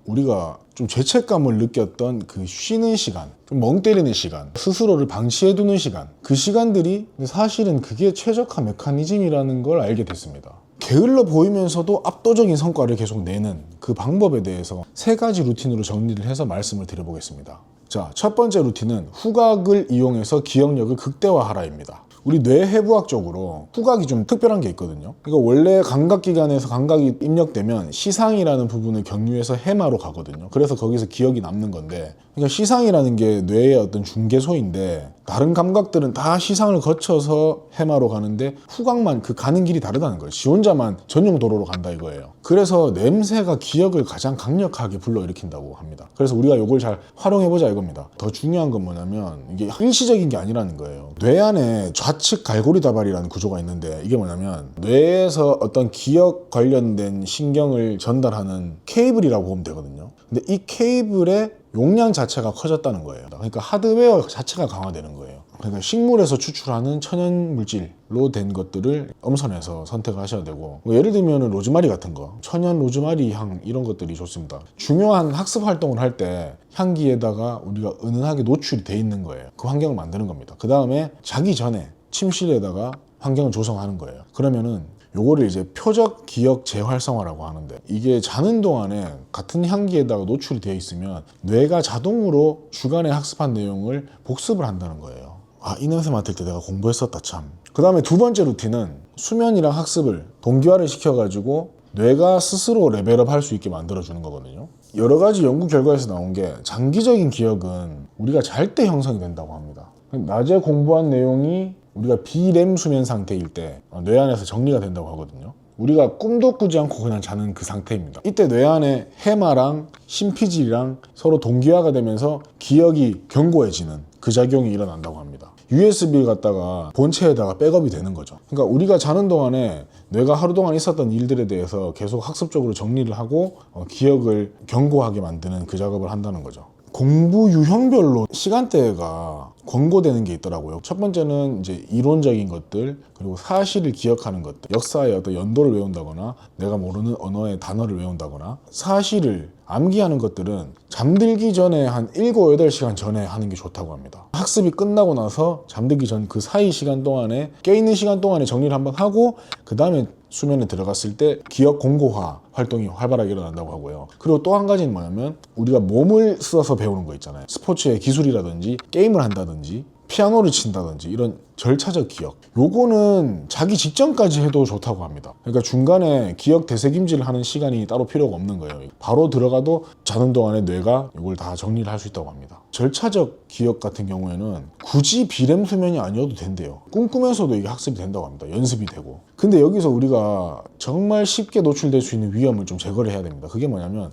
우리가 좀 죄책감을 느꼈던 그 쉬는 시간, 좀 멍 때리는 시간, 스스로를 방치해두는 시간, 그 시간들이 사실은 그게 최적화 메커니즘이라는 걸 알게 됐습니다. 게을러 보이면서도 압도적인 성과를 계속 내는 그 방법에 대해서 3가지 루틴으로 정리를 해서 말씀을 드려보겠습니다. 자, 첫 번째 루틴은 후각을 이용해서 기억력을 극대화하라입니다. 우리 뇌해부학적으로 후각이 좀 특별한 게 있거든요. 그러니까 원래 감각기관에서 감각이 입력되면 시상이라는 부분을 경유해서 해마로 가거든요. 그래서 거기서 기억이 남는 건데, 그러니까 시상이라는 게 뇌의 어떤 중개소인데 다른 감각들은 다 시상을 거쳐서 해마로 가는데 후각만 그 가는 길이 다르다는 거예요. 지 혼자만 전용 도로로 간다 이거예요. 그래서 냄새가 기억을 가장 강력하게 불러일으킨다고 합니다. 그래서 우리가 이걸 잘 활용해보자 이겁니다. 더 중요한 건 뭐냐면 이게 일시적인 게 아니라는 거예요. 뇌 안에 좌측 갈고리 다발이라는 구조가 있는데 이게 뭐냐면 뇌에서 어떤 기억 관련된 신경을 전달하는 케이블이라고 보면 되거든요. 근데 이 케이블의 용량 자체가 커졌다는 거예요. 그러니까 하드웨어 자체가 강화되는 거예요. 그러니까 식물에서 추출하는 천연 물질로 된 것들을 엄선해서 선택하셔야 되고, 뭐 예를 들면 로즈마리 같은 거, 천연 로즈마리 향 이런 것들이 좋습니다. 중요한 학습 활동을 할 때 향기에다가 우리가 은은하게 노출이 돼 있는 거예요. 그 환경을 만드는 겁니다. 그 다음에 자기 전에 침실에다가 환경을 조성하는 거예요. 그러면은 요거를 이제 표적 기억 재활성화라고 하는데, 이게 자는 동안에 같은 향기에다가 노출이 되어 있으면 뇌가 자동으로 주간에 학습한 내용을 복습을 한다는 거예요. 아, 이 냄새 맡을 때 내가 공부했었다 참. 그 다음에 두 번째 루틴은 수면이랑 학습을 동기화를 시켜가지고 뇌가 스스로 레벨업 할 수 있게 만들어주는 거거든요. 여러 가지 연구 결과에서 나온 게 장기적인 기억은 우리가 잘 때 형성이 된다고 합니다. 낮에 공부한 내용이 우리가 비렘 수면 상태일 때 뇌 안에서 정리가 된다고 하거든요. 우리가 꿈도 꾸지 않고 그냥 자는 그 상태입니다. 이때 뇌 안에 해마랑 심피질이랑 서로 동기화가 되면서 기억이 견고해지는 그 작용이 일어난다고 합니다. USB를 갖다가 본체에다가 백업이 되는 거죠. 그러니까 우리가 자는 동안에 뇌가 하루 동안 있었던 일들에 대해서 계속 학습적으로 정리를 하고 기억을 견고하게 만드는 그 작업을 한다는 거죠. 공부 유형별로 시간대가 권고되는 게 있더라고요. 첫 번째는 이제 이론적인 것들, 그리고 사실을 기억하는 것들, 역사의 어떤 연도를 외운다거나 내가 모르는 언어의 단어를 외운다거나, 사실을 암기하는 것들은 잠들기 전에 한 7, 8시간 전에 하는 게 좋다고 합니다. 학습이 끝나고 나서 잠들기 전 그 사이 시간 동안에, 깨있는 시간 동안에 정리를 한번 하고 그 다음에 수면에 들어갔을 때 기억 공고화 활동이 활발하게 일어난다고 하고요. 그리고 또 한 가지는 뭐냐면 우리가 몸을 써서 배우는 거 있잖아요. 스포츠의 기술이라든지 게임을 한다든지 피아노를 친다든지 이런 절차적 기억, 요거는 자기 직전까지 해도 좋다고 합니다. 그러니까 중간에 기억 되새김질을 하는 시간이 따로 필요가 없는 거예요. 바로 들어가도 자는 동안에 뇌가 이걸 다 정리를 할 수 있다고 합니다. 절차적 기억 같은 경우에는 굳이 비렘 수면이 아니어도 된대요. 꿈꾸면서도 이게 학습이 된다고 합니다. 연습이 되고. 근데 여기서 우리가 정말 쉽게 노출될 수 있는 위험을 좀 제거를 해야 됩니다. 그게 뭐냐면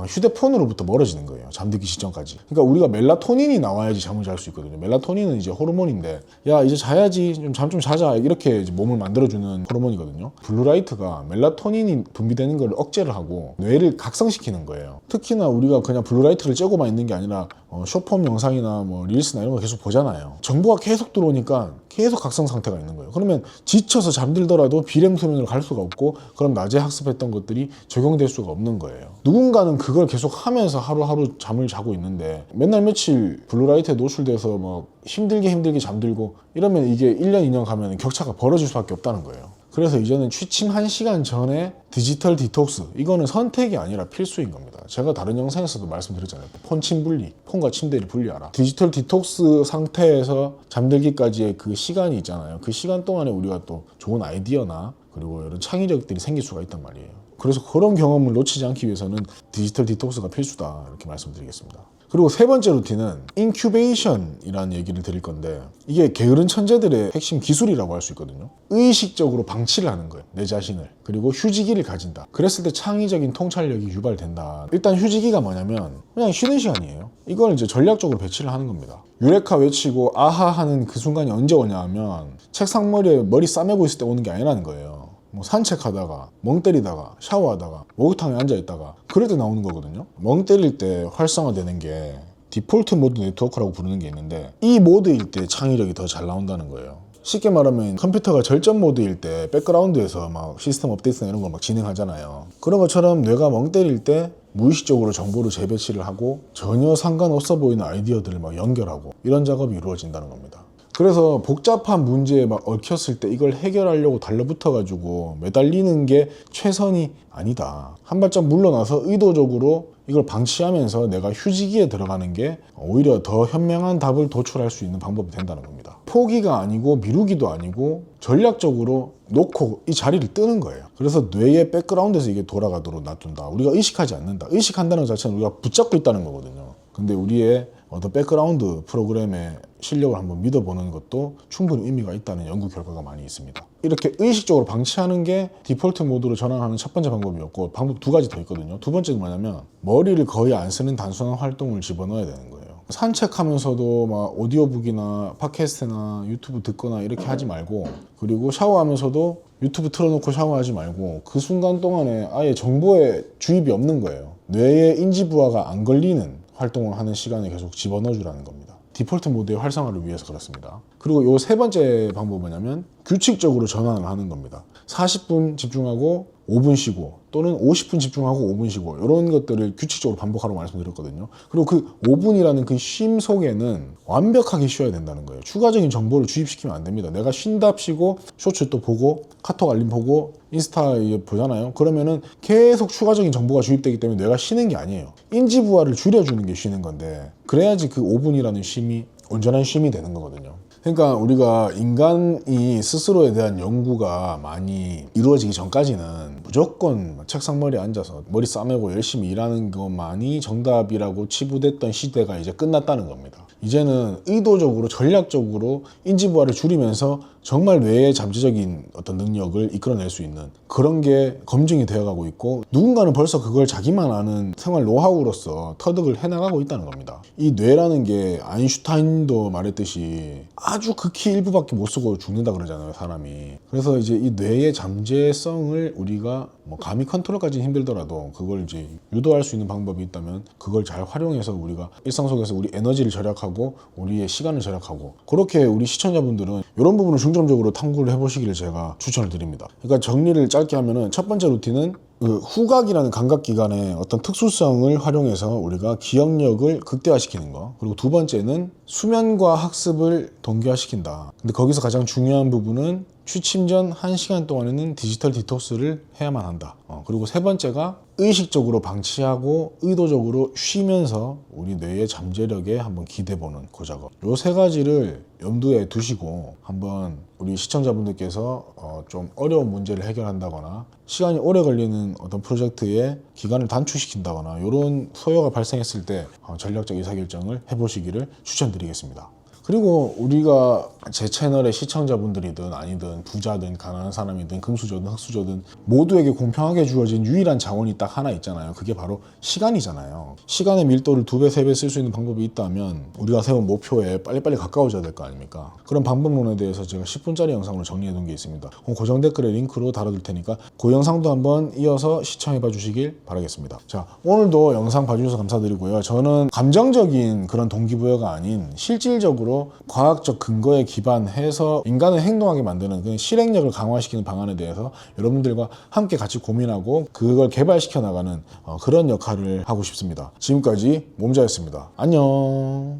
휴대폰으로부터 멀어지는 거예요. 잠들기 직전까지. 그러니까 우리가 멜라토닌이 나와야지 잠을 잘 수 있거든요. 멜라토닌은 이제 호르몬인데, 야 이제 자야지, 잠 좀 자자, 이렇게 이제 몸을 만들어주는 호르몬이거든요. 블루라이트가 멜라토닌이 분비되는 걸 억제를 하고 뇌를 각성시키는 거예요. 특히나 우리가 그냥 블루라이트를 쬐고만 있는 게 아니라 숏폼 영상이나 뭐 릴스나 이런 거 계속 보잖아요. 정보가 계속 들어오니까 계속 각성 상태가 있는 거예요. 그러면 지쳐서 잠들더라도 비렘 수면으로 갈 수가 없고, 그럼 낮에 학습했던 것들이 적용될 수가 없는 거예요. 누군가는 그걸 계속 하면서 하루하루 잠을 자고 있는데 맨날 며칠 블루라이트에 노출돼서 막 힘들게 잠들고 이러면 이게 1년 2년 가면 격차가 벌어질 수밖에 없다는 거예요. 그래서 이제는 취침 1시간 전에 디지털 디톡스, 이거는 선택이 아니라 필수인 겁니다. 제가 다른 영상에서도 말씀드렸잖아요. 폰침 분리, 폰과 침대를 분리하라. 디지털 디톡스 상태에서 잠들기까지의 그 시간이 있잖아요. 그 시간 동안에 우리가 또 좋은 아이디어나 그리고 이런 창의력들이 생길 수가 있단 말이에요. 그래서 그런 경험을 놓치지 않기 위해서는 디지털 디톡스가 필수다, 이렇게 말씀드리겠습니다. 그리고 세 번째 루틴은 인큐베이션이라는 얘기를 드릴 건데, 이게 게으른 천재들의 핵심 기술이라고 할 수 있거든요. 의식적으로 방치를 하는 거예요, 내 자신을. 그리고 휴지기를 가진다. 그랬을 때 창의적인 통찰력이 유발된다. 일단 휴지기가 뭐냐면 그냥 쉬는 시간이에요. 이걸 이제 전략적으로 배치를 하는 겁니다. 유레카 외치고 아하 하는 그 순간이 언제 오냐 하면 책상머리에 머리 싸매고 있을 때 오는 게 아니라는 거예요. 뭐 산책하다가, 멍 때리다가, 샤워하다가, 목욕탕에 앉아있다가 그럴 때 나오는 거거든요. 멍 때릴 때 활성화되는 게 디폴트 모드 네트워크라고 부르는 게 있는데, 이 모드일 때 창의력이 더 잘 나온다는 거예요. 쉽게 말하면 컴퓨터가 절전 모드일 때 백그라운드에서 막 시스템 업데이트나 이런 걸 막 진행하잖아요. 그런 것처럼 뇌가 멍 때릴 때 무의식적으로 정보를 재배치를 하고 전혀 상관없어 보이는 아이디어들을 막 연결하고 이런 작업이 이루어진다는 겁니다. 그래서 복잡한 문제에 막 얽혔을 때 이걸 해결하려고 달라붙어가지고 매달리는 게 최선이 아니다. 한 발짝 물러나서 의도적으로 이걸 방치하면서 내가 휴지기에 들어가는 게 오히려 더 현명한 답을 도출할 수 있는 방법이 된다는 겁니다. 포기가 아니고 미루기도 아니고 전략적으로 놓고 이 자리를 뜨는 거예요. 그래서 뇌의 백그라운드에서 이게 돌아가도록 놔둔다. 우리가 의식하지 않는다. 의식한다는 것 자체는 우리가 붙잡고 있다는 거거든요. 근데 우리의 어떤 백그라운드 프로그램의 실력을 한번 믿어보는 것도 충분히 의미가 있다는 연구 결과가 많이 있습니다. 이렇게 의식적으로 방치하는 게 디폴트 모드로 전환하는 첫 번째 방법이었고, 방법 두 가지 더 있거든요. 두 번째는 뭐냐면 머리를 거의 안 쓰는 단순한 활동을 집어넣어야 되는 거예요. 산책하면서도 막 오디오북이나 팟캐스트나 유튜브 듣거나 이렇게 하지 말고, 그리고 샤워하면서도 유튜브 틀어놓고 샤워하지 말고 그 순간 동안에 아예 정보에 주입이 없는 거예요. 뇌의 인지부하가 안 걸리는 활동을 하는 시간에 계속 집어넣어주라는 겁니다. 디폴트 모드의 활성화를 위해서 그렇습니다. 그리고 요 세 번째 방법은 뭐냐면 규칙적으로 전환을 하는 겁니다. 40분 집중하고 5분 쉬고, 또는 50분 집중하고 5분 쉬고, 이런 것들을 규칙적으로 반복하라고 말씀드렸거든요. 그리고 그 5분이라는 그 쉼 속에는 완벽하게 쉬어야 된다는 거예요. 추가적인 정보를 주입시키면 안 됩니다. 내가 쉰답시고 쇼츠 또 보고 카톡 알림 보고 인스타 보잖아요. 그러면은 계속 추가적인 정보가 주입되기 때문에 뇌가 쉬는 게 아니에요. 인지부하를 줄여주는 게 쉬는 건데, 그래야지 그 5분이라는 쉼이 온전한 쉼이 되는 거거든요. 그러니까 우리가 인간이 스스로에 대한 연구가 많이 이루어지기 전까지는 무조건 책상머리에 앉아서 머리 싸매고 열심히 일하는 것만이 정답이라고 치부됐던 시대가 이제 끝났다는 겁니다. 이제는 의도적으로 전략적으로 인지부하를 줄이면서 정말 뇌의 잠재적인 어떤 능력을 이끌어낼 수 있는 그런 게 검증이 되어가고 있고, 누군가는 벌써 그걸 자기만 아는 생활 노하우로서 터득을 해나가고 있다는 겁니다. 이 뇌라는 게 아인슈타인도 말했듯이 아주 극히 일부밖에 못 쓰고 죽는다 그러잖아요, 사람이. 그래서 이제 이 뇌의 잠재성을 우리가 뭐 감히 컨트롤까지는 힘들더라도 그걸 이제 유도할 수 있는 방법이 있다면 그걸 잘 활용해서 우리가 일상 속에서 우리 에너지를 절약하고 우리의 시간을 절약하고, 그렇게 우리 시청자분들은 이런 부분을 중점적으로 탐구를 해보시기를 제가 추천을 드립니다. 그러니까 정리를 짧게 하면은, 첫 번째 루틴은 그 후각이라는 감각기관의 어떤 특수성을 활용해서 우리가 기억력을 극대화시키는 거. 그리고 두 번째는 수면과 학습을 동기화시킨다. 근데 거기서 가장 중요한 부분은 취침 전 1시간 동안에는 디지털 디톡스를 해야만 한다. 그리고 세 번째가 의식적으로 방치하고 의도적으로 쉬면서 우리 뇌의 잠재력에 한번 기대보는 그 작업. 요 세 가지를 염두에 두시고 한번 우리 시청자분들께서 좀 어려운 문제를 해결한다거나 시간이 오래 걸리는 어떤 프로젝트의 기간을 단축시킨다거나 이런 소요가 발생했을 때 전략적 의사결정을 해보시기를 추천드리겠습니다. 그리고 우리가 제 채널의 시청자분들이든 아니든 부자든 가난한 사람이든 금수저든 흙수저든 모두에게 공평하게 주어진 유일한 자원이 딱 하나 있잖아요. 그게 바로 시간이잖아요. 시간의 밀도를 2배, 3배 쓸 수 있는 방법이 있다면 우리가 세운 목표에 빨리빨리 가까워져야 될 거 아닙니까? 그런 방법론에 대해서 제가 10분짜리 영상으로 정리해 놓은 게 있습니다. 고정 댓글에 링크로 달아둘 테니까 그 영상도 한번 이어서 시청해 봐 주시길 바라겠습니다. 자, 오늘도 영상 봐주셔서 감사드리고요. 저는 감정적인 그런 동기부여가 아닌 실질적으로 과학적 근거에 기반해서 인간을 행동하게 만드는 그 실행력을 강화시키는 방안에 대해서 여러분들과 함께 같이 고민하고 그걸 개발시켜 나가는 그런 역할을 하고 싶습니다. 지금까지 몸자였습니다. 안녕.